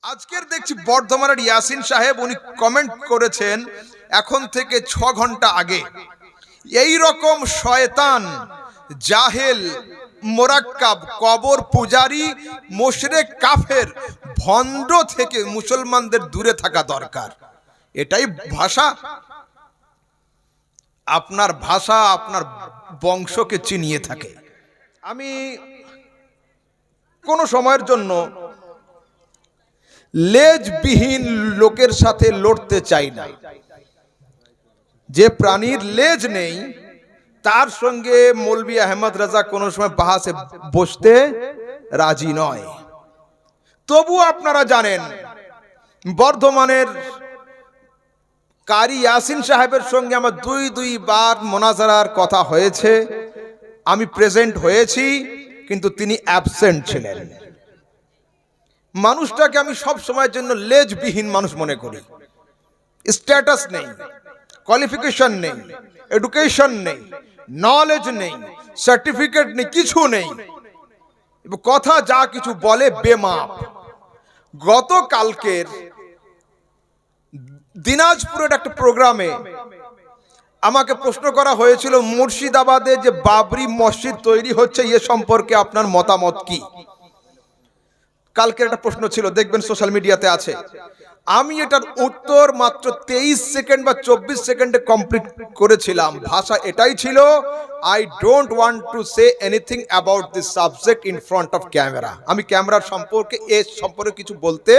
আজকের দেখছি বর্ধমানের ইয়াসিন সাহেব উনি কমেন্ট করেছেন এখন থেকে 6 ঘন্টা আগে, এই রকম শয়তান জাহেল মোরাক্কাব কবর পূজারি মুশরিক কাফের ভণ্ড থেকে মুসলমানদের দূরে থাকা দরকার। এটাই ভাষা? আপনার ভাষা আপনার বংশকে চিনিয়ে থাকে। আমি কোন সময়ের জন্য লেজবিহীন লোকের সাথে লড়তে চাই না। যে প্রাণীর লেজ নেই তার সঙ্গে মৌলভী আহমদ রাজা কোনো সময় বাহাসে বসতে রাজি নয়। তবু আপনারা জানেন বর্ধমানের কারি ইয়াসিন সাহেবের সঙ্গে আমার দুইবার মোনাজারার কথা হয়েছে। আমি প্রেজেন্ট হয়েছি, কিন্তু তিনি অ্যাবসেন্ট ছিলেন। মানুষটাকে আমি সব সময়ের জন্য লেজবিহীন মানুষ মনে করি। স্ট্যাটাস নেই, কোয়ালিফিকেশন নেই, এডুকেশন নেই, নলেজ নেই, সার্টিফিকেট নেই, কিছু নেই, কথা যা কিছু বলে বেমাপ। গতকালকের দিনাজপুরের একটা প্রোগ্রামে আমাকে প্রশ্ন করা হয়েছিল মুর্শিদাবাদে যে বাবরি মসজিদ তৈরি হচ্ছে এ সম্পর্কে আপনার মতামত কি। কালকের একটা প্রশ্ন ছিল, দেখবেন সোশ্যাল মিডিয়াতে আছে। আমি এটার উত্তর মাত্র 23 সেকেন্ড বা 24 সেকেন্ডে কমপ্লিট করেছিলাম। ভাষা এটাই ছিল, I don't want to say anything about this subject in front of camera. আমি ক্যামেরার সম্পর্কে কিছু বলতে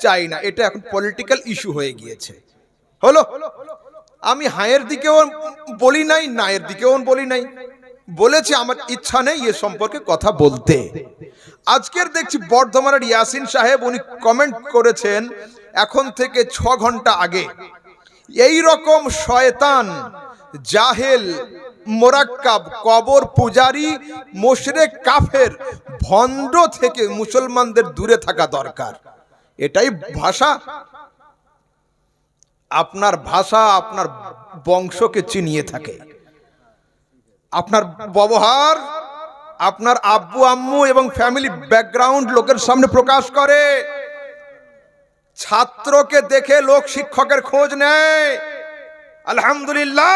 চাই না, এটা এখন পলিটিক্যাল ইস্যু হয়ে গিয়েছে। হলো, আমি হায়ের দিকেও বলি নাই, নায়ের দিকেও বলি নাই, বলেছি আমার ইচ্ছা নেই এ সম্পর্কে কথা বলতে। আজকের দেখছি বর্ধমানের ইয়াসিন সাহেব উনি কমেন্ট করেছেন এখন থেকে 6 ঘন্টা আগে, এই রকম শয়তান জাহেল মোরাক্কাব কবর পূজারি মুশরিক কাফের ভণ্ড থেকে মুসলমানদের দূরে থাকা দরকার। এটাই ভাষা? আপনার ভাষা আপনার বংশকে চিনিয়ে থাকে। আপনার ব্যবহার আপনার আব্বু আম্মু এবং ফ্যামিলি ব্যাকগ্রাউন্ড লোকের সামনে প্রকাশ করে। ছাত্রকে দেখে লোক শিক্ষকের খোঁজ নেয়। আলহামদুলিল্লাহ,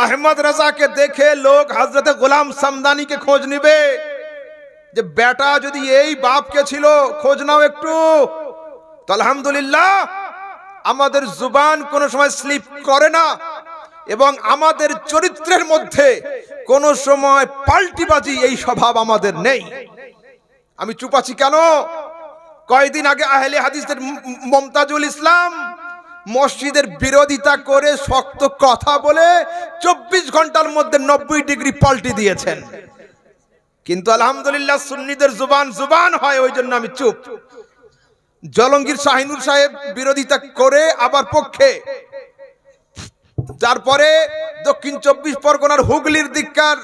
আহমদ রাজাকে দেখে লোক হযরতে গোলাম সামদানিকে খোঁজ নিবে যে বেটা যদি এই বাপকে ছিল, খোঁজ নাও একটু। তো আলহামদুলিল্লাহ, আমাদের জুবান কোনো সময় স্লিপ করে না এবং আমাদের চরিত্রের মধ্যে কোনো সময় পাল্টিবাজি এই স্বভাব আমাদের নেই। আমি চুপ আছি কেন? কয়েকদিন আগে আহলে হাদিসের মুমতাজুল ইসলাম মসজিদের বিরোধিতা করে শক্ত কথা বলে 24 ঘন্টার মধ্যে 90 ডিগ্রি পাল্টি দিয়েছেন। কিন্তু আলহামদুলিল্লাহ সুন্নিদের জুবান হয়, ওই জন্য আমি চুপ। জলঙ্গির শাহিনুর সাহেব বিরোধিতা করে আবার পক্ষে, তারপরে দক্ষিণ 24 পরগনার হুগলির দিককার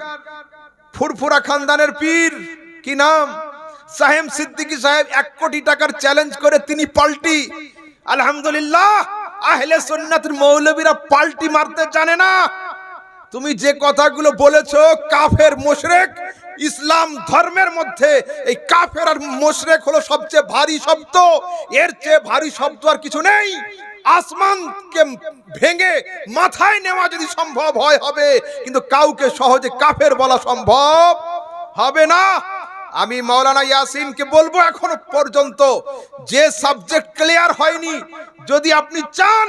ফুরফুরা খানদানের পীর, কি নাম, সাহেব সিদ্দিকী সাহেব 1 কোটি টাকার চ্যালেঞ্জ করে তিনি পাল্টি। আলহামদুলিল্লাহ, আহলে সুন্নাতের মৌলবীরা পাল্টি মারতে জানে না। তুমি যে কথাগুলো বলেছো কাফের মুশরিক, ইসলাম ধর্মের মধ্যে এই কাফের আর মুশরিক হলো সবচেয়ে ভারী শব্দ। এর চেয়ে ভারী শব্দ আর কিছু নেই। আসমানকে ভেঙে মাথায় নেওয়া যদি সম্ভব হয় হবে, কিন্তু কাউকে সহজে কাফের বলা সম্ভব হবে না। আমি মাওলানা ইয়াসিনকে বলবো, এখনো পর্যন্ত যে সাবজেক্ট ক্লিয়ার হয়নি, যদি আপনি চান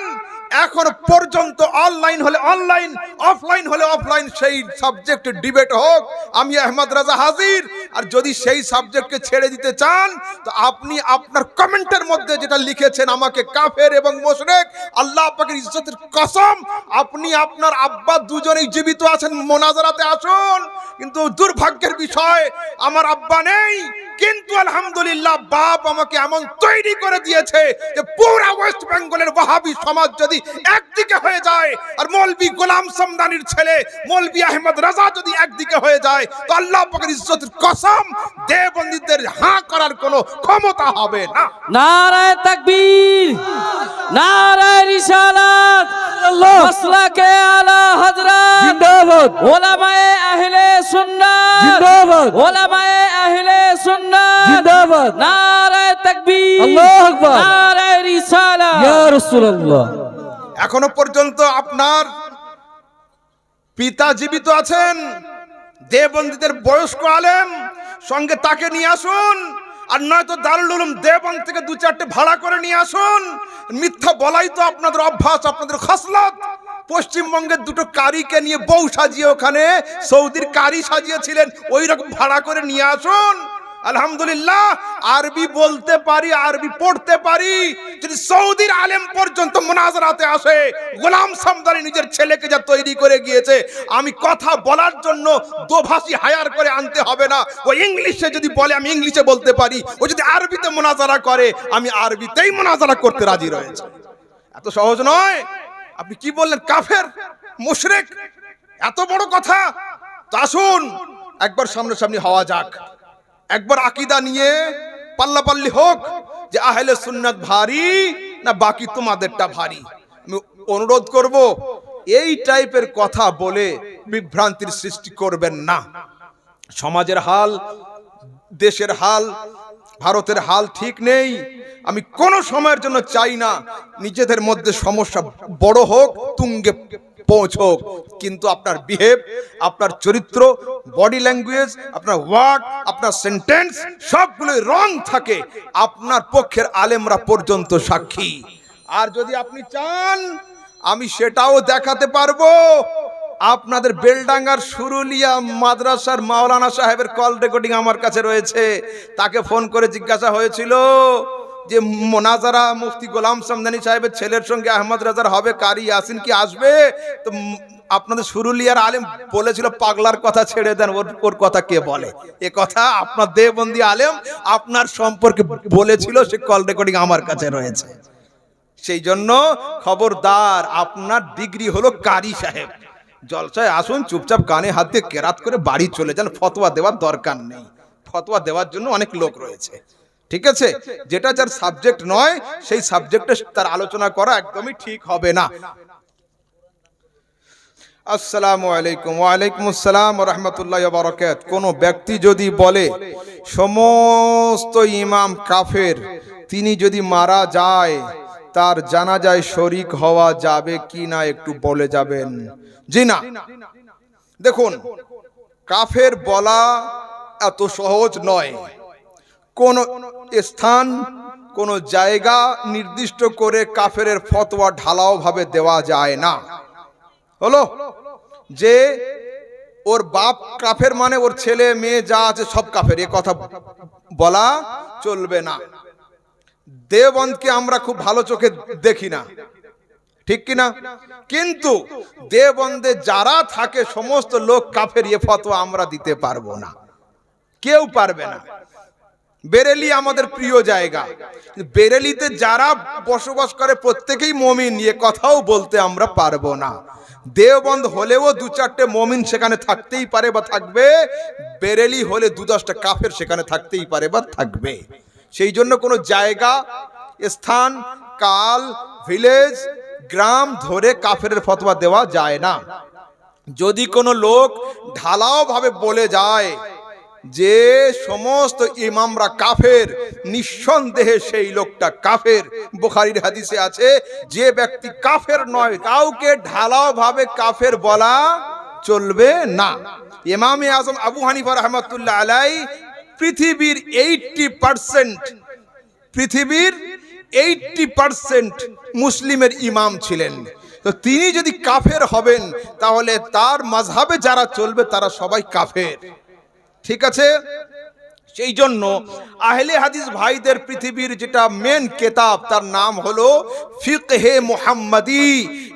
এখনো পর্যন্ত অনলাইন হলে অনলাইন, অফলাইন হলে অফলাইন, সেই সাবজেক্টে ডিবেট হোক। আমি আহমদ রাজা হাজির। আর যদি সেই সাবজেক্টকে ছেড়ে দিতে চান তো আপনি আপনার কমেন্টের মধ্যে যেটা লিখেছেন আমাকে কাফের এবং মুশরিক, আল্লাহ পাকের ইজ্জতের কসম, আপনি আপনার আব্বা দুজনেই জীবিত আছেন, মোনাজারাতে আসুন। কিন্তু দুর্ভাগ্যের বিষয় আমার আব্বা নেই, কিন্তু আলহামদুলিল্লাহ বাপ আমাকে এমন তৈরি করে দিয়েছে যে পুরো ওয়েস্ট বেঙ্গলের ওয়াহাবি সমাজ যদি একদিকে হয়ে যায় আর মৌলভী গোলাম সামদানির ছেলে মৌলভী আহমদ রাজা যদি একদিকে হয়ে যায়, তো আল্লাহ পাকের ইজ্জতের কসম, দেওবন্দীদের হাঁ করার কোনো ক্ষমতা হবে না। নারায়ে তাকবীর, নারায়ে রিসালাত। মাসলাকে আলা হযরত জিন্দাবাদ, উলামায়ে আহলে সুন্নাত জিন্দাবাদ, উলামায়ে আহলে সুন্নাত জিন্দাবাদ, নারায়ে তাকবীর, আল্লাহু আকবার, নারায়ে রিসালাত। ইয়া রাসূলুল্লাহ। এখনো পর্যন্ত আপনার পিতা জীবিত আছেন, দেওবন্দীদের বয়স্ক আলেম, সঙ্গে তাকে নিয়ে আসুন, আর নয়তো দারুল উলুম দেওবন্দ থেকে দু চারটে ভাড়া করে নিয়ে আসুন। মিথ্যা বলাই তো আপনাদের অভ্যাস, আপনাদের খাসলত। পশ্চিমবঙ্গের দুটো কারিকে নিয়ে বউ সাজিয়ে ওখানে সৌদির কারি সাজিয়েছিলেন, ওই রকম ভাড়া করে নিয়ে আসুন। আলহামদুলিল্লাহ, আরবি বলতে পারি, আরবি পড়তে পারি। যদি সৌদির আলেম পর্যন্ত মুনাজারাতে আসে, গোলাম সামদানি নিজের ছেলেকে যা তৈরি করে গিয়েছে, আমি কথা বলার জন্য দোভাষী হায়ার করে আনতে হবে না। ও ইংলিশে যদি বলে আমি ইংলিশে বলতে পারি, ও যদি আরবিতে মুনাজারা করে আমি আরবিতেই মুনাজারা করতে রাজি রয়েছে। এত সহজ নয়। আপনি কি বললেন? কাফের, মুশরিক, এত বড় কথা? তো আসুন একবার সামনাসামনি হওয়া যাক, একবার আকীদা নিয়ে পাল্লাপাল্লি হোক যে আহলে সুন্নাত ভারী না বাকি তোমাদেরটা ভারী। আমি অনুরোধ করব এই টাইপের কথা বলে বিভ্রান্তির সৃষ্টি করবেন না। সমাজের হাল, দেশের হাল, ভারতের হাল ঠিক নেই। আমি কোনো সময়ের জন্য চাই না নিজেদের মধ্যে সমস্যা বড় হোক, তুঙ্গে পৌঁছক, কিন্তু আপনার বিহেভ, আপনার চরিত্র, বডি ল্যাঙ্গুয়েজ, আপনার ওয়ার্ড, আপনার সেন্টেন্স সবগুলোই রং থাকে। আপনার পক্ষের আলেমরা পর্যন্ত সাক্ষী। আর যদি আপনি চান আমি সেটাও দেখাতে পারবো। আপনাদের বেলডাঙ্গার সুরুলিয়া মাদ্রাসার মাওলানা সাহেবের কল রেকর্ডিং আমার কাছে রয়েছে। তাকে ফোন করে জিজ্ঞাসা হয়েছিল যে মোনাজারা মুফতি গোলাম সামদানি সাহেবের ছেলের সঙ্গে আহমদ রাজার হবে, কারি ইয়াসিন কি আসবে? তো আপনাদের সুরুলিয়ার আলেম বলেছিল পাগলার কথা ছেড়ে দেন, ওর কথা কে বলে? এ কথা আপনার দেওবন্দি আলেম আপনার সম্পর্কে বলেছিল, সে কল রেকর্ডিং আমার কাছে রয়েছে। সেই জন্য খবরদার, আপনার ডিগ্রি হলো কারি সাহেব। জলসায় আসুন, চুপচাপ কানে হাত দিয়ে কেরাত করে বাড়ি চলে যান। ফতোয়া দেওয়ার দরকার নেই। ফতোয়া দেওয়ার জন্য অনেক লোক রয়েছে, ঠিক আছে? যেটা যার সাবজেক্ট নয় সেই সাবজেক্টে তার আলোচনা করা একদমই ঠিক হবে না। আসসালামু আলাইকুম। ওয়ালাইকুম আসসালাম ওয়া রাহমাতুল্লাহি ওয়া বারাকাতুহু। কোন ব্যক্তি যদি বলে সমস্ত ইমাম কাফের, তিনি যদি মারা যায় তার জানাজায় শরীক হওয়া যাবে কি না একটু বলে যাবেন? জি না। দেখুন, কাফের বলা এত সহজ নয়। কোন স্থান, কোন জায়গা নির্দিষ্ট করে কাফেরের ফতোয়া ঢালাও ভাবে দেওয়া যায় না। হলো যে ওর বাপ কাফের মানে ওর ছেলে মেয়ে যা আছে সব কাফের, এ কথা বলা চলবে না। দেওবন্দকে আমরা খুব ভালো চোখে দেখি না, ঠিক কিনা? কিন্তু দেওবন্দে যারা থাকে সমস্ত লোক কাফের, এ ফতোয়া আমরা দিতে পারবো না, কেউ পারবে না। বেরেলি আমাদের প্রিয় জায়গা, বেরেলিতে যারা বসবাস করে প্রত্যেকেই মুমিন, এ কথাও বলতে আমরা পারবো না। দেওবন্দ হলেও দু চারটে মুমিন সেখানে থাকতেই পারে বা থাকবে, বেরেলি হলে ২-১০টা কাফের সেখানে থাকতেই পারে বা থাকবে। সেই জন্য কোনো জায়গা, স্থান, কাল, ভিলেজ, গ্রাম ধরে কাফের ফতোয়া দেওয়া যায় না। যদি কোনো লোক ঢালাও ভাবে বলে যায় যে সমস্ত ইমামরা কাফের, নিঃসন্দেহে সেই লোকটা কাফের। বুখারীর হাদিসে আছে, যে ব্যক্তি কাফের নয়, কাউকে ঢালাও ভাবে কাফের বলা চলবে না। ইমামে আজম আবু হানিফা রাহমাতুল্লাহ আলাইহি পৃথিবীর 80% মুসলিমের ইমাম ছিলেন। তো তিনি যদি কাফের হবেন তাহলে তার মাযহাবে যারা চলবে তারা সবাই কাফের, ঠিক আছে? সেই জন্য আহলে হাদিস ভাইদের পৃথিবীর যেটা মেন কিতাব তার নাম হলো ফিকহে মুহাম্মাদি।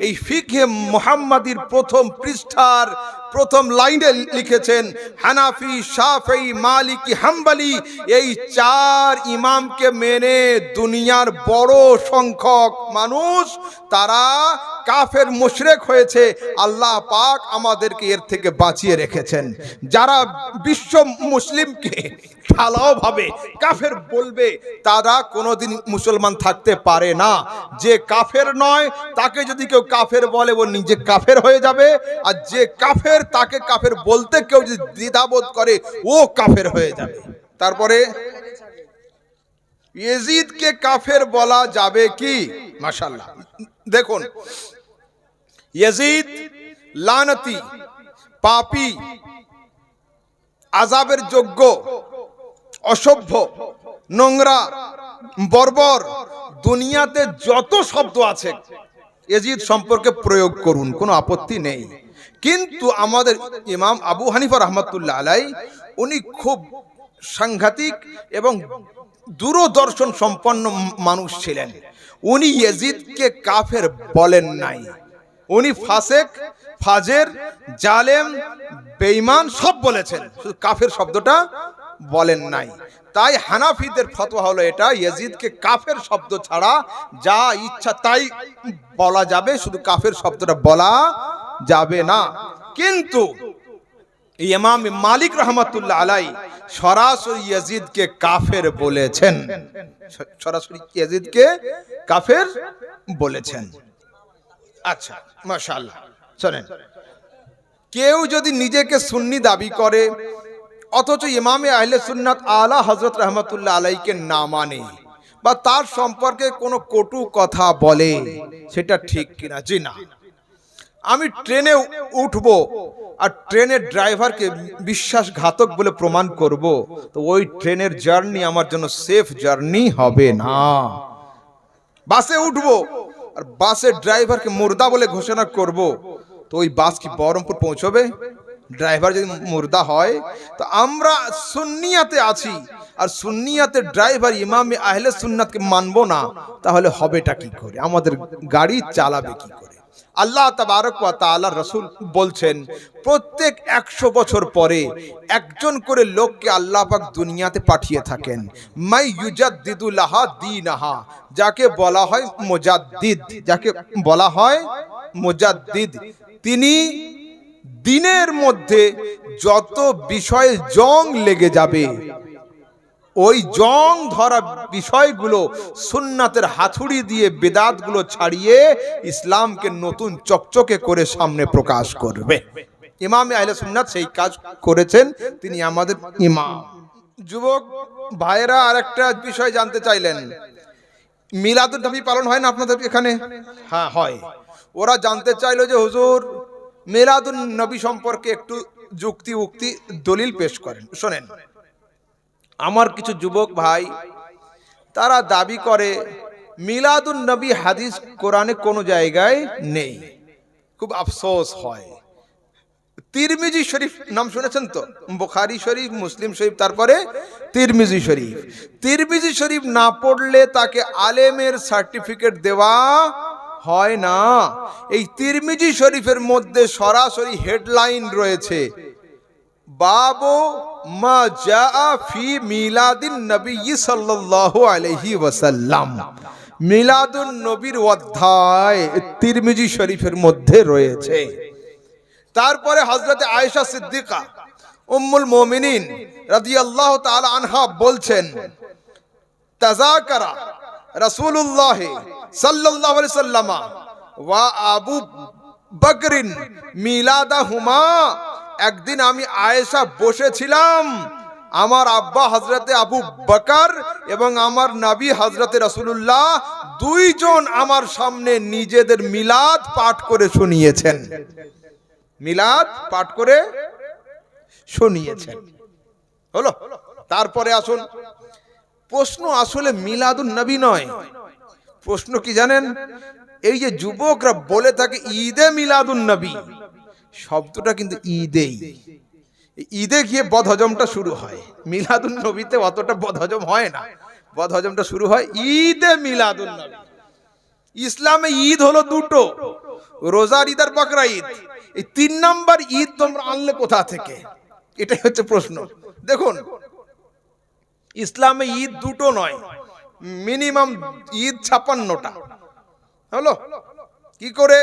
এই ফিকহে মুহাম্মাদির প্রথম পৃষ্ঠার প্রথম লাইনে লিখেছেন হানাফি, শাফেঈ, মালিকি, হাম্বলি, এই 4 ইমামকে মেনে দুনিয়ার বড় সংখ্যক মানুষ তারা কাফের মুশরিক হয়েছে, আল্লাহ পাক আমাদেরকে এর থেকে বাঁচিয়ে রেখেছেন। যারা বিশ্ব মুসলিমকে ঢালাওভাবে কাফের বলবে, তারা কোনোদিন মুসলমান থাকতে পারে না। যে কাফের নয় তাকে যদি কেউ কাফের বলে, ও নিজে কাফের হয়ে যাবে। আর যে কাফের, তাকে কাফের বলতে কেউ যদি দ্বিধাবোধ করে, ও কাফের হয়ে যাবে। তারপরে ইয়াজিদকে কাফের বলা যাবে কি? মাশাআল্লাহ, দেখুন, ইয়াজিদ লানতি, পাপী, আযাবের যোগ্য, অসভ্য, নোংরা, বর্বর, দুনিয়াতে যত শব্দ আছে ইয়াজিদ সম্পর্কে প্রয়োগ করুন, কোনো আপত্তি নেই। কিন্তু আমাদের ইমাম আবু হানিফা রাহমাতুল্লাহ আলাইহি, উনি খুব সাংঘাতিক এবং দূরদর্শন সম্পন্ন মানুষ ছিলেন। উনি ইয়াজিদকে কাফের বলেন নাই, উনি ফাসেক, ফাজের, জালেম, বেঈমান সব বলেছেন, শুধু কাফের শব্দটা বলেন নাই। তাই হানাফিদের ফতোয়া হলো এটা, ইয়াজিদকে কাফের শব্দ ছাড়া যা ইচ্ছা তাই বলা যাবে, শুধু কাফের শব্দটা বলা যাবে না। কিন্তু ইমাম মালিক রাহমাতুল্লাহ আলাইহি সরাসরি ইয়াজিদকে কাফের বলেছেন, সরাসরি ইয়াজিদকে কাফের বলেছেন। আচ্ছা, মাশাআল্লাহ। শুনেন, কেউ যদি নিজেকে সুন্নি দাবি করে অথচ ইমামে আহলে সুন্নাত আলা হযরত রাহমাতুল্লাহ আলাইহিকে না মানে বা তার সম্পর্কে কোনো কটু কথা বলে, সেটা ঠিক কিনা? জি না। আমি ট্রেনে উঠবো আর ট্রেনের ড্রাইভারকে বিশ্বাসঘাতক বলে প্রমাণ করব, তো ওই ট্রেনের জার্নি আমার জন্য সেফ জার্নি হবে না। বাসে উঠবো আর বাসের ড্রাইভারকে মুর্দা বলে ঘোষণা করব, তো ওই বাস কি বহরমপুর পৌঁছবে? ড্রাইভার যদি মুর্দা হয়, তো আমরা সুন্নিয়াতে আছি আর সুন্নিয়াতে ড্রাইভার ইমামে আহলে সুন্নাতকে মানবো না, তাহলে হবেটা কি করে? আমাদের গাড়ি চালাবে কি করে? আল্লাহ তাবারক ওয়া তাআলা রাসূল বলছেন, প্রত্যেক 100 বছর পরে একজন করে লোককে আল্লাহ পাক দুনিয়াতে পাঠিয়ে থাকেন। মাই ইউজাদ্দিদু লাহা দীনাহা, যাকে বলা হয় মুজাদ্দিদ, যাকে বলা হয় মুজাদ্দিদ। তিনি দিনের মধ্যে যত বিষয়ে জং লেগে যাবে, ওই জং ধরা বিষয়গুলো সুন্নাতের হাতুড়ি দিয়ে বিদআতগুলো ছাড়িয়ে ইসলামকে নতুন চকচকে করে সামনে প্রকাশ করবে। ইমামে আহলে সুন্নাত সেই কাজ করেছেন, তিনি আমাদের ইমাম। যুবক ভাইরা আরেকটা বিষয় জানতে চাইলেন, মিলাদুন নবী পালন হয় না আপনাদের এখানে? হ্যাঁ হয়। ওরা জানতে চাইলো যে হুজুর মিলাদুন নবী সম্পর্কে একটু যুক্তি উক্তি দলিল পেশ করেন। শোনেন, আমার কিছু যুবক ভাই তারা দাবি করে মিলাদুন নবী হাদিস কোরআনে কোনো জায়গায় নেই। খুব আফসোস হয়। তিরমিজি শরীফ নাম শুনেছেন তো? বুখারী শরীফ, মুসলিম শরীফ, তারপরে তিরমিজি শরীফ। তিরমিজি শরীফ না পড়লে তাকে আলেমের সার্টিফিকেট দেওয়া হয় না। এই তিরমিজি শরীফের মধ্যে সরাসরি হেডলাইন রয়েছে, বাবু মা জাআ ফি মিলাদিন নবী সাল্লাল্লাহু আলাইহি ওয়াসাল্লাম। মিলাদুন নবীর অধ্যায় তিরমিজি শরীফের মধ্যে রয়েছে। তারপরে হযরতে আয়েশা সিদ্দিকা উম্মুল মুমিনিন রাদিয়াল্লাহু তাআলা আনহা বলছেন, তাযাকারা রাসূলুল্লাহ সাল্লাল্লাহু আলাইহি ওয়াসাল্লাম ওয়া আবু বকরিন মিলাদাহুমা। একদিন আমি আয়েশা বসেছিলাম, আমার আব্বা হযরতে আবু বকর এবং আমার নবী হযরতে রাসূলুল্লাহ দুইজন আমার সামনে নিজেদের মিলাদ পাঠ করে শুনিয়েছেন। মিলাদ পাঠ করে শুনিয়েছেন। হলো? তারপরে আসুন, প্রশ্ন আসলে মিলাদুন নবী নয়। প্রশ্ন কি জানেন? এই যে যুবকরা বলে থাকে ঈদে মিলাদুন নবী, শব্দটা কিন্তু ঈদেই। ঈদে গিয়ে বদহজমটা শুরু হয়, মিলাদুন নবীতে অতটা বদহজম হয় না। বদহজমটা শুরু হয় ঈদে মিলাদুন নবী। ইসলামে ঈদ হলো দুটো, রোজার ঈদ আর বকরা ঈদ। এই 3 নাম্বার ঈদ তোমরা আনলে কোথা থেকে? এটাই হচ্ছে প্রশ্ন। দেখুন, ইসলামে ঈদ দুটো নয়, মিনিমাম ঈদ 56টা। হলো? কি করে?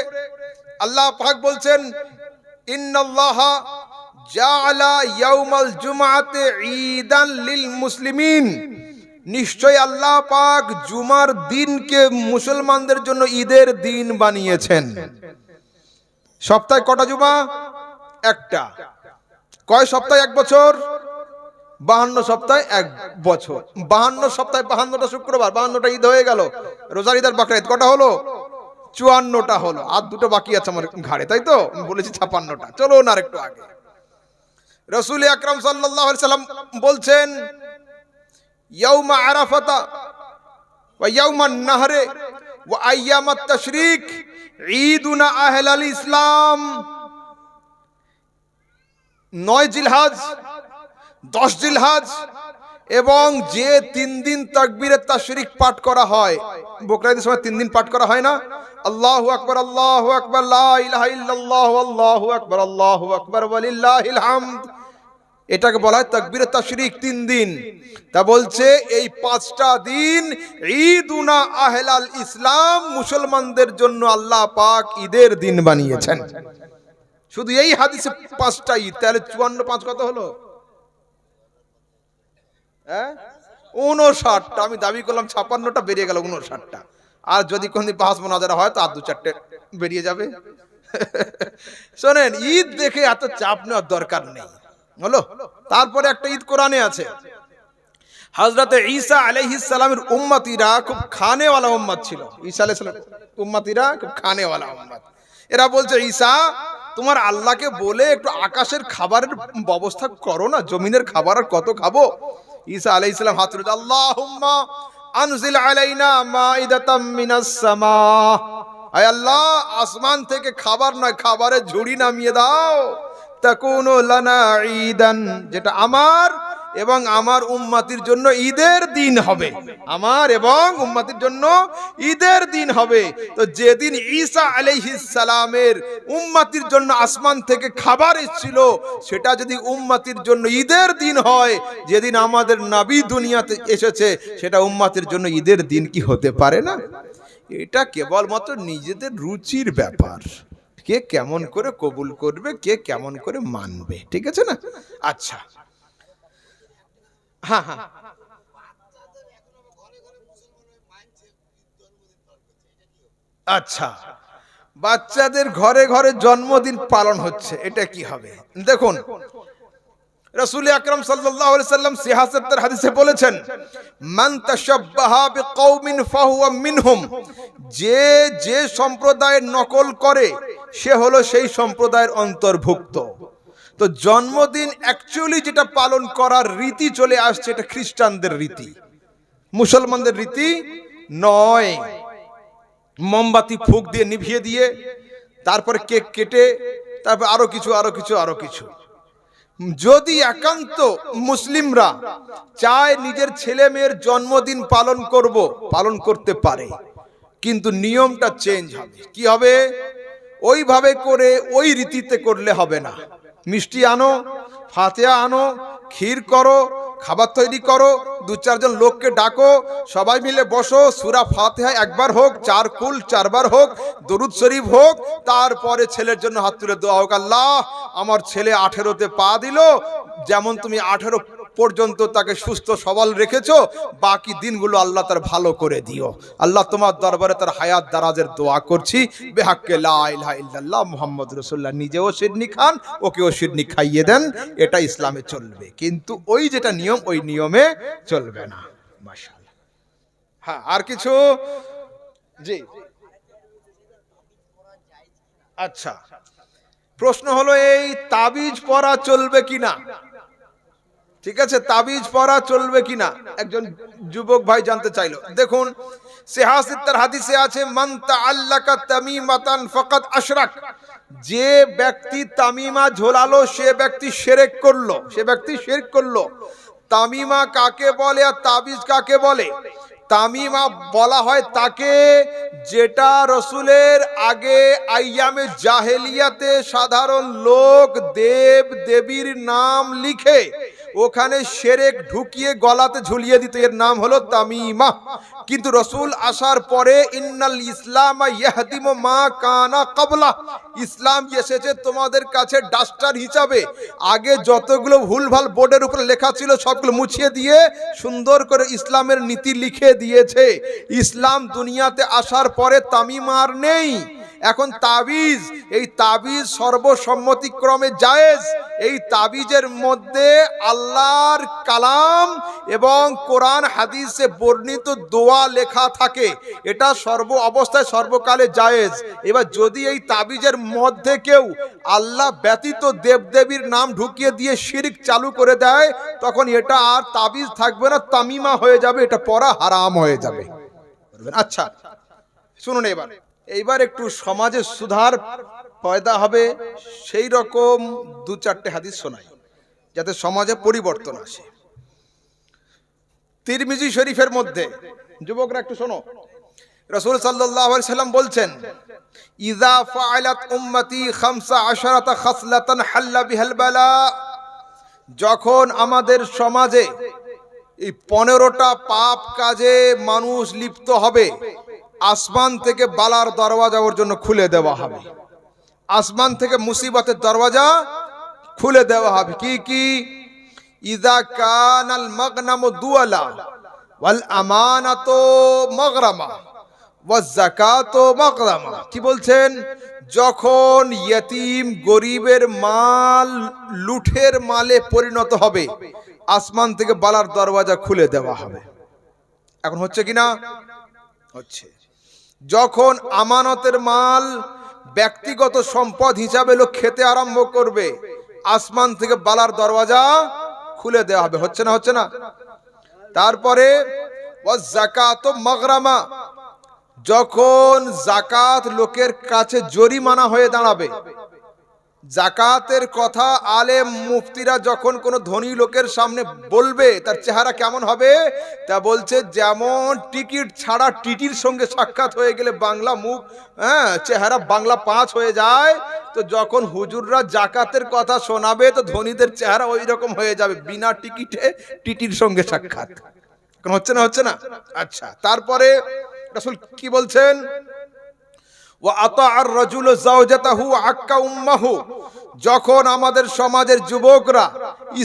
আল্লাহ পাক বলছেন, ইন্নাল্লাহা জাআলা ইয়াউমাল জুমআতি ঈদান লিল মুসলিমিন, নিশ্চয় আল্লাহ পাক জুমার দিনকে মুসলমানদের জন্য ঈদের দিন বানিয়েছেন। সপ্তাহে কটা জুমা? একটা। কয় সপ্তাহে এক বছর? 52 সপ্তাহে এক বছর। 52 সপ্তাহে 52টা শুক্রবার, 52টা ঈদ হয়ে গেল। রোজার ঈদ আর বকরা ঈদ কটা হলো? 54টা হলো। আর দুটো বাকি আছে আমার ঘাড়ে, তাই তো? আমি বলেছি 56টা। চলো না আরেকটু আগে। রাসূল আকরাম সাল্লাল্লাহু আলাইহি সাল্লাম বলছেন, ইয়াউমা আরাফাতা ওয়া ইয়াউমান নাহরে ওয়া আইয়ামাত তাশরিক ঈদুনা আহলাল ইসলাম। 9 জিলহজ, 10 জিলহজ এবং যে 3 দিন তাকবীরে তাশরিক পাঠ করা হয়, বকরা ঈদের সময় 3 দিন পাঠ করা হয় না? আল্লাহু আকবার, আল্লাহু আকবার, লা ইলাহা ইল্লাল্লাহ, আল্লাহু আকবার ওয়ালিল্লাহিল হামদ। এটাকে বলা হয় তাকবীরে তাশরিক, 3 দিন। তা বলছে এই 5টা দিন ঈদুনা আহলাল ইসলাম, মুসলমানদের জন্য আল্লাহ পাক ঈদের দিন বানিয়েছেন। শুধু এই হাদিসে 5টা ঈদ, তাহলে 54 5 কত হলো? 59টা। আমি দাবি করলাম 56টা, বেরিয়ে গেল 59টা। আর যদি কোনদিন পাঁচ মোনাজারা হয় তো আর 2-4টে বেরিয়ে যাবে। শোনেন, ঈদ দেখে এত চাপ নেওয়ার দরকার নেই, হলো? তারপরে একটা ঈদ কোরআনে আছে। হযরত ঈসা আলাইহিস সালামের উম্মতিরা খুব খানেওয়ালা উম্মত ছিল। ঈসা আলাইহিস সালাম উম্মতিরা খুব খানেওয়ালা উম্মত। এরা বলছে, ঈসা তোমার আল্লাহকে বলে একটু আকাশের খাবারের ব্যবস্থা করো না, জমিনের খাবার আর কত খাবো? ঈসা আলাইহিস সালাম হাত তুলে, আল্লাহুম্মা আনজিল আলাইনা মাইদাতাম মিনাস সামা, আয় আল্লাহ আসমান থেকে খাবার নয়, খাবারের ঝুড়ি নামিয়ে দাও। তাকুনু লানা ঈদান, যেটা আমার এবং আমার উম্মতির জন্য ঈদের দিন হবে, আমার এবং উম্মতির জন্য ঈদের দিন হবে। তো যেদিন ঈসা আলাইহিস সালামের উম্মতির জন্য আসমান থেকে খাবার এসেছিল, সেটা যদি উম্মতির জন্য ঈদের দিন হয়, যেদিন আমাদের নবী দুনিয়াতে এসেছে সেটা উম্মতির জন্য ঈদের দিন কি হতে পারে না? এটা কেবলমাত্র নিজেদের রুচির ব্যাপার, কে কেমন করে কবুল করবে, কে কেমন করে মানবে, ঠিক আছে না? আচ্ছা, হ্যাঁ হ্যাঁ, আচ্ছা, বাচ্চাদের ঘরে ঘরে জন্মদিন পালন হচ্ছে, এটা কি হবে? দেখুন, রাসূল আকরাম সাল্লাল্লাহু আলাইহি সাল্লাম সিহাসাতের হাদিসে বলেছেন, মান তাশাব্বাহা বিকওমিন ফাহুয়া মিনহুম, যে যে সম্প্রদায়ের নকল করে সে হলো সেই সম্প্রদায়ের অন্তর্ভুক্ত। তো জন্মদিন অ্যাকচুয়ালি যেটা পালন করার রীতি চলে আসছে, এটা খ্রিস্টানদের রীতি, মুসলমানদের রীতি নয়। মোমবাতি ফুঁক দিয়ে নিভিয়ে দিয়ে তারপরে কেক কেটে তারপর আরো কিছু। যদি একান্ত মুসলিমরা চায় নিজের ছেলে মেয়ের জন্মদিন পালন করতে পারে, কিন্তু নিয়মটা চেঞ্জ হবে। কি হবে? ওইভাবে করে ওই রীতিতে করলে হবে না। মিষ্টি আনো, ফাতিহা আনো, ক্ষীর করো, খাবার তৈরি করো, 2-4 জন লোককে ডাকো, সবাই মিলে বসো, সূরা ফাতিহা একবার হোক, 4 কুল 4 বার হোক, দরুদ শরীফ হোক, তারপরে ছেলের জন্য হাত তুলে দোয়া হোক, আল্লাহ আমার ছেলে 18তে পা দিল, যেমন তুমি 18 পর্যন্ত তাকে সুস্থ সবল রেখেছো, বাকি দিনগুলো আল্লাহ তার ভালো করে দিও। আল্লাহ তোমার দরবারে তার হায়াত দারাজের দোয়া করছি, বেহাক্কে লা ইলাহা ইল্লাল্লাহ মুহাম্মদুর রাসূলুল্লাহ। নিজেও শিরনি খান, ওকেও শিরনি খাইয়ে দেন, এটা ইসলামে চলবে। কিন্তু ওই যেটা নিয়ম, ওই নিয়মে চলবে না। মাশাআল্লাহ। হ্যাঁ, আর কিছু? জি, আচ্ছা, প্রশ্ন হলো এই তাবিজ পরা চলবে কিনা? ঠিক আছে, তাবিজ পরা চলবে কিনা একজন যুবক ভাই জানতে চাইলো। দেখুন, সিহাসাতের হাদিসে আছে, মান তাআল্লাকা তামিমাতান ফাকাদ আশরাক, যে ব্যক্তি তামিমা ঝোলালো সে ব্যক্তি শিরক করলো। তামিমা কাকে বলে আর তাবিজ কাকে বলে? তামিমা বলা হয় তাকে, যেটা রসুলের আগে আইয়ামে জাহেলিয়াতে সাধারণ লোক দেব দেবীর নাম লিখে ওখানে শিরক ঢুকিয়ে গলাতে ঝুলিয়ে দিত, এর নাম হলো তামিমা। কিন্তু রসুল আসার পরে ইন্নাল ইসলাম ইয়াহদিমু মা কানা ক্বাবলা, ইসলাম এসেছে তোমাদের কাছে ডাস্টার হিসাবে। আগে যতগুলো ভুলভাল বোর্ডের উপরে লেখা ছিল সবগুলো মুছিয়ে দিয়ে সুন্দর করে ইসলামের নীতি লিখে দিয়েছে। ইসলাম দুনিয়াতে আসার পরে তামিম আর নেই, এখন তাবিজ। এই তাবিজ সর্বসম্মতিক্রমে জায়েজ। এই তাবিজের মধ্যে আল্লাহর কালাম এবং কোরআন হাদিসে বর্ণিত দোয়া লেখা থাকে, এটা সর্ব অবস্থায় সর্বকালে জায়েজ। এবার যদি এই তাবিজের মধ্যে কেউ আল্লাহ ব্যতীত দেবদেবীর নাম ঢুকিয়ে দিয়ে শিরক চালু করে দেয়, তখন এটা আর তাবিজ থাকবে না, তামিমা হয়ে যাবে, এটা পড়া হারাম হয়ে যাবে। আচ্ছা শুনুন, এইবার একটু সমাজে সুধার পয়দা হবে সেই রকম দু চারটে হাদিস শোনাই, যাতে সমাজে পরিবর্তন আসে। তিরমিজি শরীফের মধ্যে, যুবকরা একটু শোনো, রাসূল সাল্লাল্লাহু আলাইহি সাল্লাম বলছেন, ইযা ফাআলাত উম্মতি 15 খাসলাতান হাল্লা বিহাল বালা, যখন আমাদের সমাজে এই 15টা পাপ কাজে মানুষ লিপ্ত হবে, আসমান থেকে বালার দরওয়াজা ওর জন্য খুলে দেওয়া হবে। আসমান থেকে মুসিবতের দরওয়াজা খুলে দেওয়া হবে। কি কি? ইযা কানাল মাগনামু দুয়ালা ওয়াল আমানাতু মাগরামা ওয়াজ যাকাতু মাগরামা। কি বলছেন? যখন ইয়তীম গরিবের মাল লুঠের মালে পরিণত হবে, আসমান থেকে বালার দরওয়াজা খুলে দেওয়া হবে। এখন হচ্ছে কিনা? হচ্ছে। যখন আমানতের মাল ব্যক্তিগত সম্পদ হিসাবে লোক খেতে আরম্ভ করবে, আসমান থেকে বালার দরওয়াজা খুলে দেওয়া হবে। হচ্ছে না? হচ্ছে না? তারপরে যাকাত মাগরামা, যখন জাকাত লোকের কাছে জরিমানা হয়ে দাঁড়াবে। জাকাতের কথা আলেম মুফতিরা যখন কোনো ধনী লোকের সামনে বলবে, তার চেহারা কেমন হবে? তা বলছে যেমন টিকিট ছাড়া টিটির সঙ্গে সাক্ষাৎ হয়ে গেলে বাংলা মুখ, চেহারা বাংলা 5 হয়ে যায়, তো যখন হুজুররা জাকাতের কথা শোনাবে তো ধনীদের চেহারা ওই রকম হয়ে যাবে, বিনা টিকিটে টিটির সঙ্গে সাক্ষাৎ। হচ্ছে না? হচ্ছে না? আচ্ছা, তারপরে রাসূল কি বলছেন? যখন আমাদের সমাজের যুবকরা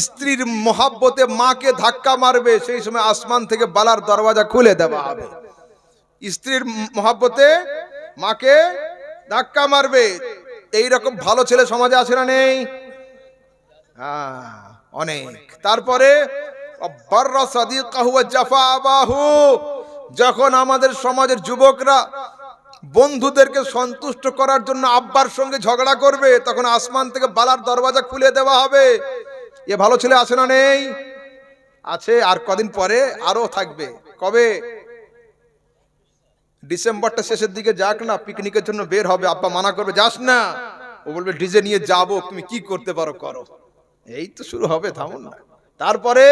স্ত্রীর মহাব্বতে মাকে ধাক্কা মারবে, সেই সময় আসমান থেকে বালার দরওয়াজা খুলে দেওয়া হবে। স্ত্রীর মহাব্বতে মাকে ধাক্কা মারবে, এই রকম ভালো ছেলে সমাজে আছে না নেই? অনেক। তারপরে যখন আমাদের সমাজের যুবকরা বন্ধুদেরকে সন্তুষ্ট করার জন্য আব্বার সঙ্গে ঝগড়া করবে, তখন আসমান থেকে বালার দরওয়াজা খুলে দেওয়া হবে। এ ভালো ছেলে আছে না নেই? আছে। আর কদিন পরে আরো থাকবে। কবে? ডিসেম্বরটা শেষের দিকে যাক না, পিকনিকের জন্য বের হবে, আব্বা মানা করবে যাস না, ও বলবে ডিজে নিয়ে যাবো, তুমি কি করতে পারো করো। এই তো শুরু হবে, থামুন না। তারপরে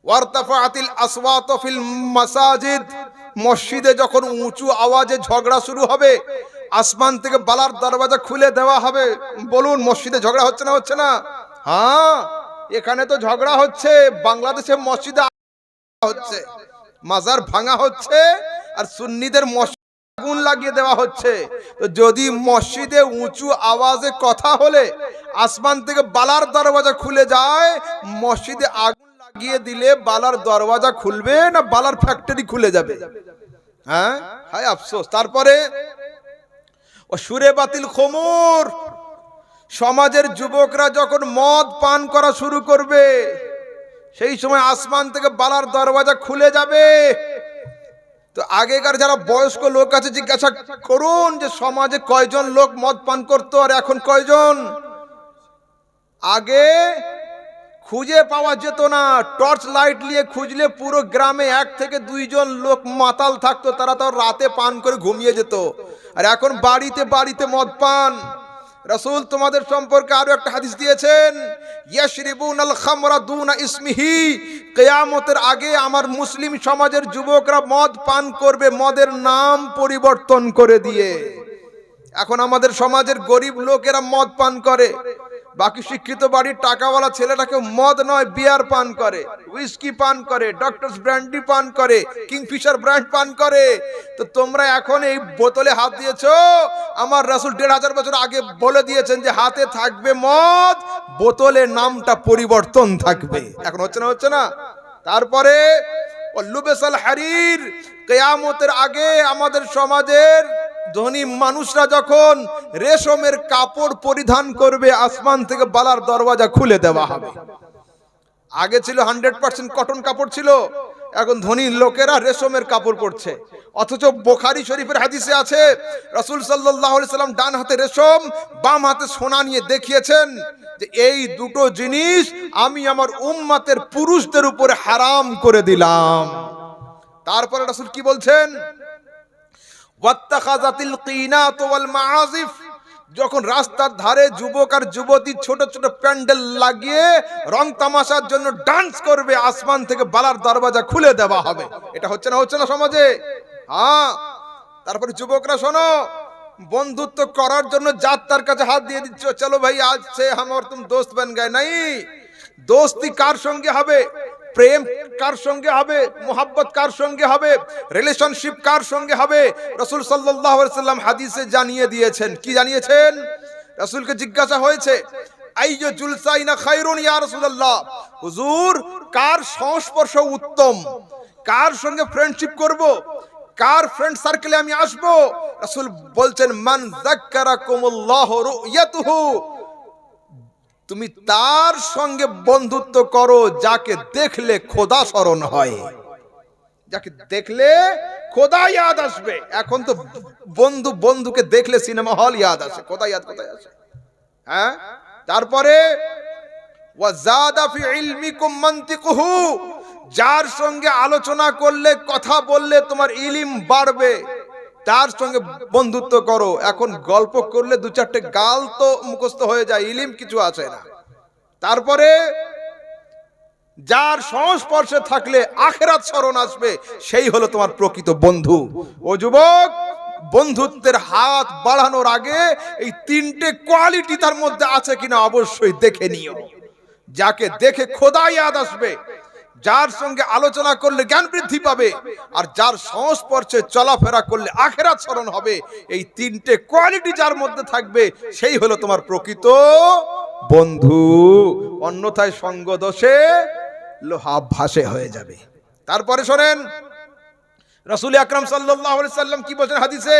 ওয়ারতাফাতিল আসওয়াতু ফিল মাসাজিদ, মসজিদে যখন উঁচু আওয়াজে ঝগড়া শুরু হবে, আসমান থেকে বালার দরওয়াজা খুলে দেওয়া হবে। বলুন, মসজিদে ঝগড়া হচ্ছে না? হচ্ছে না? হ্যাঁ, এখানে তো ঝগড়া হচ্ছে, বাংলাদেশে মসজিদে হচ্ছে, মাজার ভাঙা হচ্ছে, আর সুন্নিদের মসজিদে আগুন লাগিয়ে দেওয়া হচ্ছে। তো যদি মসজিদে উঁচু আওয়াজে কথা হলে আসমান থেকে বালার দরওয়াজা খুলে যায়, মসজিদে আগুন লাগিয়ে দিলে বালার দরওয়াজা খুলবে না বালার ফ্যাক্টরি খুলে যাবে? হ্যাঁ, হায় আফসোস। তারপরে ও সুরে বাতিল খমুর, সমাজের যুবকরা যখন মদ পান করা শুরু করবে, সেই সময় আসমান থেকে বালার দরওয়াজা খুলে যাবে। তো আগেকার যারা বয়স্ক লোক আছে জিজ্ঞাসা করুন যে সমাজে কয়জন লোক মদ পান করতো আর এখন কয়জন? আগে খুঁজে পাওয়া যেত না, টর্চ লাইট নিয়ে খুঁজলে পুরো গ্রামে 1 থেকে 2 জন লোক মাতাল থাকতো, তারা তো রাতে পান করে ঘুমিয়ে যেত। আর এখন বাড়িতে বাড়িতে মদ পান। রাসূল তোমাদের সম্পর্কে আরো একটা হাদিস দিয়েছেন, ইয়াশরিবুনাল খামরা দুনা ইসমিহি, কিয়ামতের আগে আমার মুসলিম সমাজের যুবকরা মদ পান করবে মদের নাম পরিবর্তন করে দিয়ে। এখন আমাদের সমাজের গরিব লোকেরা মদ পান করে, বাকি শিক্ষিত বাড়ির টাকাওয়ালা ছেলেটাকে মদ নয় বিয়ার পান করে, হুইস্কি পান করে, ডক্টরস ব্র্যান্ডি পান করে, কিংফিশার ব্র্যান্ড পান করে। তো তোমরা এখন এই বোতলে হাত দিয়েছো, আমার রাসূল ১৫০০ বছর আগে বলে দিয়েছেন যে হাতে থাকবে মদ, বোতলের নামটা পরিবর্তন থাকবে। এখন হচ্ছে না। তারপরে লুবেসাল হারির, কিয়ামতের আগে আমাদের সমাজের ধনী মানুষরা যখন রেশমের কাপড় পরিধান করবে, আসমান থেকে বালার দরওয়াজা খুলে দেওয়া হবে। আগে ছিল 100% কটন কাপড় ছিল, এখন ধনী লোকেরা রেশমের কাপড় পরছে। অথচ বুখারী শরীফের হাদিসে আছে রাসূল সাল্লাল্লাহু আলাইহি সাল্লাম ডান হাতে রেশম, বাম হাতে সোনা নিয়ে দেখিয়েছেন যে এই দুটো জিনিস আমি আমার উম্মতের পুরুষদের উপরে হারাম করে দিলাম। তারপরে রাসূল কি বলছেন? ওয়াত্তাখাযাতিল কিনাত ওয়াল মাআজিফ, যখন রাস্তার ধারে যুবক আর যুবতী ছোট ছোট প্যান্ডেল লাগিয়ে রং তামাশার জন্য ডান্স করবে, আসমান থেকে বালার দরওয়াজা খুলে দেওয়া হবে। এটা হচ্ছে না সমাজে? হ্যাঁ। তারপরে যুবকরা শোনো, বন্ধুত্ব করার জন্য যার কাছে হাত দিয়ে দিচ্ছ, চলো ভাই আজ সে হাম और तुम दोस्त बन गए, নাই। দোস্তি কার সঙ্গে হবে? প্রেম কার সঙ্গে হবে? মোহাব্বত কার সঙ্গে হবে? রিলেশনশিপ কার সঙ্গে হবে? রাসূল সাল্লাল্লাহু আলাইহি সাল্লাম হাদিসে জানিয়ে দিয়েছেন। কি জানিয়েছেন? রাসূলকে জিজ্ঞাসা হয়েছে, আইয়ু জুলসাইনা খায়রুন ইয়া রাসূলুল্লাহ, হুজুর কার সংস্পর্শ উত্তম, কার সঙ্গে ফ্রেন্ডশিপ করব, কার ফ্রেন্ড সার্কেলে আমি আসব? রাসূল বলছেন, মান যাক্কারাকুমুল্লাহু রুয়াতুহু, তুমি তার সঙ্গে বন্ধুত্ব করো যাকে দেখলে খোদা স্মরণ হয়, যাকে দেখলে খোদা ইয়াদ আসবে। এখন তো বন্ধুকে দেখলে সিনেমা হল ইয়াদ আসে, খোদা ইয়াদ কোথায় আসে? হ্যাঁ। তারপরে ওয়াজাদা ফি ইলমিকুম মানতিকুহু, যার সঙ্গে আলোচনা করলে কথা বললে তোমার ইলম বাড়বে, তার সঙ্গে বন্ধুত্ব করো। এখন গল্প করলে দু চারটে গাল তো মুখস্থ হয়ে যায়, ইলম কিছু আসে না। তারপরে যার সংস্পর্শে থাকলে আখিরাত স্মরণ আসবে, সেই হলো তোমার প্রকৃত বন্ধু। ও যুবক, বন্ধুত্বের হাত বাড়ানোর আগে এই তিনটে কোয়ালিটি তার মধ্যে আছে কিনা অবশ্যই দেখে নিও। যাকে দেখে খোদা ইয়াদ আসবে, যার সঙ্গে আলোচনা করলে জ্ঞান বৃদ্ধি পাবে, আর যার সংস্পর্শে চলাফেরা করলে আখিরাত স্মরণ হবে, এই তিনটে কোয়ালিটি যার মধ্যে থাকবে, সেই হলো তোমার প্রকৃত বন্ধু। অন্যথায় সঙ্গ দোষে লোহা ভাসে হয়ে যাবে। তারপরে শোনেন, রাসূল আকরাম সাল্লাল্লাহু আলাইহি সাল্লাম কি বলেন হাদিসে,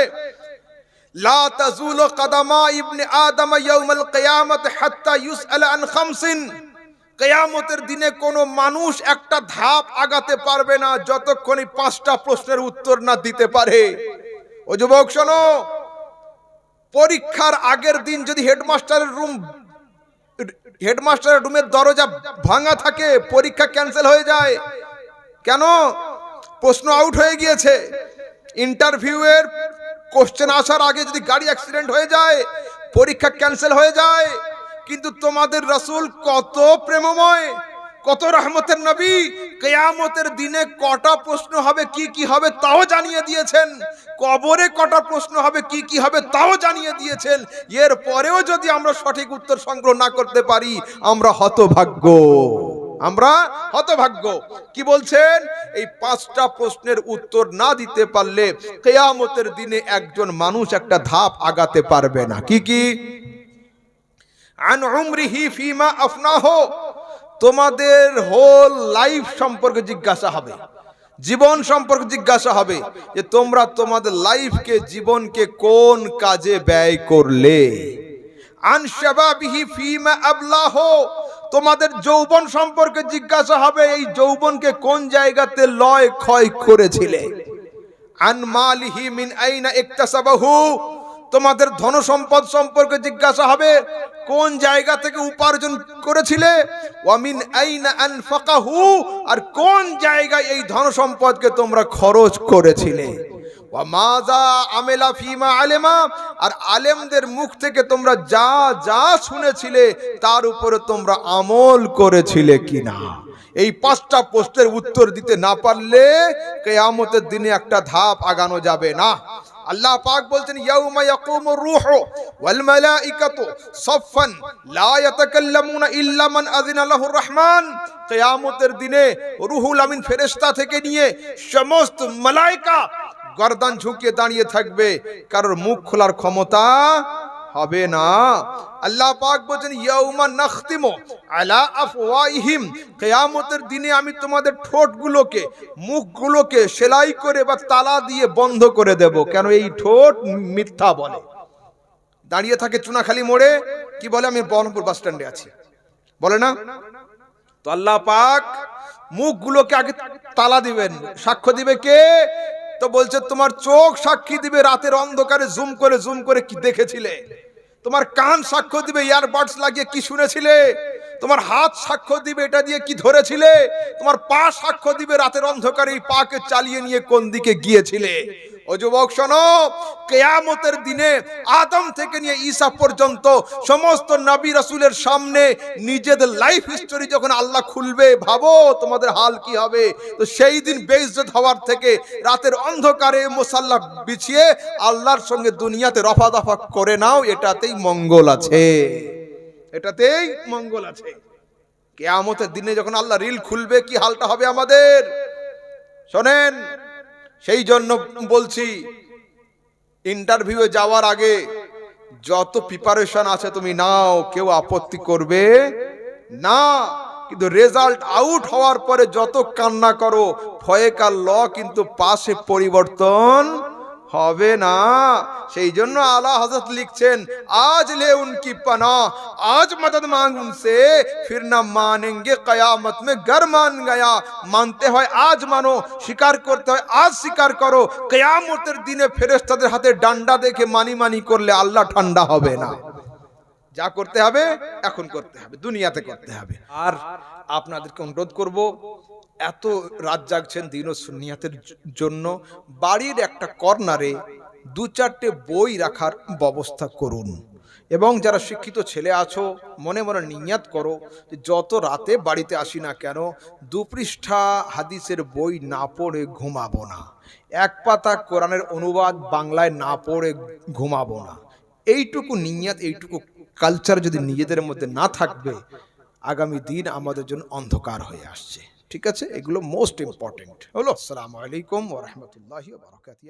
লা তাজুলু কদামা ইবনে আদম ইয়াউমাল কিয়ামাতি হাত্তা ইউসআলা আন খামসিন, কিয়ামতের দিনে কোনো মানুষ একটা ধাপ আগাতে পারবে না যতক্ষণ এই 5টা প্রশ্নের উত্তর না দিতে পারে। ও যুবক শোনো, পরীক্ষার আগের দিন যদি হেডমাস্টারের রুমের দরজা ভাঙা থাকে, পরীক্ষা ক্যান্সেল হয়ে যায়। কেন? প্রশ্ন আউট হয়ে গিয়েছে। ইন্টারভিউয়ের কোশ্চেন আসার আগে যদি গাড়ি অ্যাক্সিডেন্ট হয়ে যায়, পরীক্ষা ক্যান্সেল হয়ে যায়। কিন্তু তোমাদের রাসূল কত প্রেমময়, কত রহমতের নবী, কিয়ামতের দিনে কটা প্রশ্ন হবে, কি কি হবে তাও জানিয়ে দিয়েছেন। কবরে কটা প্রশ্ন হবে, কি কি হবে তাও জানিয়ে দিয়েছেন। এর পরেও যদি আমরা সঠিক উত্তর সংগ্রহ না করতে পারি, আমরা হতভাগ্য, আমরা হতভাগ্য। কি বলছেন? এই 5টা প্রশ্নের উত্তর না দিতে পারলে কিয়ামতের দিনে একজন মানুষ একটা ধাপ আগাতে পারবে না। কি কি? আন উমরিহি ফিমা আফনাহু, তোমাদের হোল লাইফ সম্পর্কে জিজ্ঞাসা হবে, জীবন সম্পর্কে জিজ্ঞাসা হবে যে তোমরা তোমাদের লাইফকে, জীবনকে কোন কাজে ব্যয় করলে। আন শাবাবিহি ফিমা আবলাহু, তোমাদের যৌবন সম্পর্কে জিজ্ঞাসা হবে, এই যৌবনকে কোন জায়গাতে লয় ক্ষয় করেছিলে। আন মালিহি মিন আইনা ইকতাসাবাহু, তোমাদের ধন সম্পদ সম্পর্কে জিজ্ঞাসা হবে, কোন জায়গা থেকে উপার্জন করেছিলে। ওয়া মিন আইনা আনফাকাহু, আর কোন জায়গায় এই ধন সম্পদকে তোমরা খরচ করেছিলে। ওয়া মাযা আমিলা ফিমা আলেমা, আর আলেমদের মুখ থেকে তোমরা যা যা শুনেছিলে তার উপরে তোমরা আমল করেছিলে কিনা। এই 5টা প্রশ্নের উত্তর দিতে না পারলে কিয়ামতের দিনে একটা ধাপ আগানো যাবে না। আল্লাহ পাক বলছেন ইয়াউমা ইয়াকুমুর রূহু ওয়াল মালাইকাতু সাফফান লা ইয়াতাকাল্লামুনা ইল্লা মান আযিনা লাহুর রহমান। কিয়ামতের দিনে রুহুল আমিন ফেরেশতা থেকে নিয়ে সমস্ত মালায়েকা গর্দান ঝুঁকিয়ে দাঁড়িয়ে থাকবে, কারোর মুখ খোলার ক্ষমতা হবে না। আল্লাহ পাক বলেন ইয়াউমা নাখতিমু আলা আফওয়াহিম, কিয়ামতের দিনে আমি তোমাদের ঠোঁটগুলোকে মুখগুলোকে সেলাই করে বা তালা দিয়ে বন্ধ করে দেব। কেন? এই ঠোঁট মিথ্যা বলে। দাঁড়িয়ে থাকে চুনাখালী মোড়ে, কি বলে আমি বহরমপুর বাস স্ট্যান্ডে আছি, বলে না? তো আল্লাহ পাক মুখগুলোকে আগে তালা দিবেন। সাক্ষ্য দিবে কে? তো বলছে তোমার চোখ সাক্ষী দিবে রাতের অন্ধকারে জুম করে কি দেখেছিলে। তোমার কান সাক্ষ্য দিবে ইয়ারবাডস লাগিয়ে কি শুনেছিলে। তোমার হাত সাক্ষ্য দিবে এটা দিয়ে কি ধরেছিলে। তোমার পা সাক্ষ্য দিবে রাতের অন্ধকারে এই পাকে চালিয়ে নিয়ে কোন দিকে গিয়েছিলে। ও যুবক শোনো, কিয়ামতের দিনে আদম থেকে নিয়ে ঈসা পর্যন্ত সমস্ত নবী রাসূলের সামনে নিজেদের লাইফ হিস্টোরি যখন আল্লাহ খুলবে, ভাবো তোমাদের হাল কি হবে। তো সেই দিন বেইজ্জত হওয়ার থেকে রাতের অন্ধকারে মুসাল্লা বিছিয়ে আল্লাহর সঙ্গে দুনিয়াতে রফা দফা করে নাও, এটাতেই মঙ্গল আছে, এটাতেই মঙ্গল আছে। কিয়ামতের দিনে যখন আল্লাহ রিল খুলবে কি হালটা হবে আমাদের, শোনেন। সেই জন্য বলছি, ইন্টারভিউয়ে যাওয়ার আগে যত প্রিপারেশন আছে তুমি নাও, কেউ আপত্তি করবে না। কিন্তু রেজাল্ট আউট হওয়ার পরে যত কান্না করো, ফয়েকার ল কিন্তু পাশে পরিবর্তন হবে না। সেই জন্য আলা হযরত লিখছেন, আজ লে উনকি পানা আজ মদদ মাंग उनसे फिर ना मानेंगे कयामत में घर मान गया। মানতে হয় আজ মানো, স্বীকার করতে হয় আজ স্বীকার করো। কিয়ামতের দিনে ফেরেশতাদের হাতে ডান্ডা দেখে মানি করলে আল্লাহ ঠান্ডা হবে না। যা করতে হবে এখন করতে হবে, দুনিয়াতে করতে হবে। আর আপনাদেরকে অনুরোধ করব, এত রাত জাগছেন দিন ও সুন্নিয়াতের জন্য, বাড়ির একটা কর্নারে দু চারটে বই রাখার ব্যবস্থা করুন। এবং যারা শিক্ষিত ছেলে আছো, মনে মনে নিয়াত করো যে যত রাতে বাড়িতে আসি না কেন, 2 পৃষ্ঠা হাদিসের বই না পড়ে ঘুমাবো না, 1 পাতা কোরআনের অনুবাদ বাংলায় না পড়ে ঘুমাবো না। এইটুকু নিয়াত, এইটুকু কালচার যদি নিজেদের মধ্যে না থাকবে, আগামী দিন আমাদের জন্য অন্ধকার হয়ে আসছে। ঠিক আছে, এগুলো মোস্ট ইম্পর্টেন্ট হলো। আসসালামু আলাইকুম ওয়া রাহমাতুল্লাহি ওয়া বারাকাতুহু।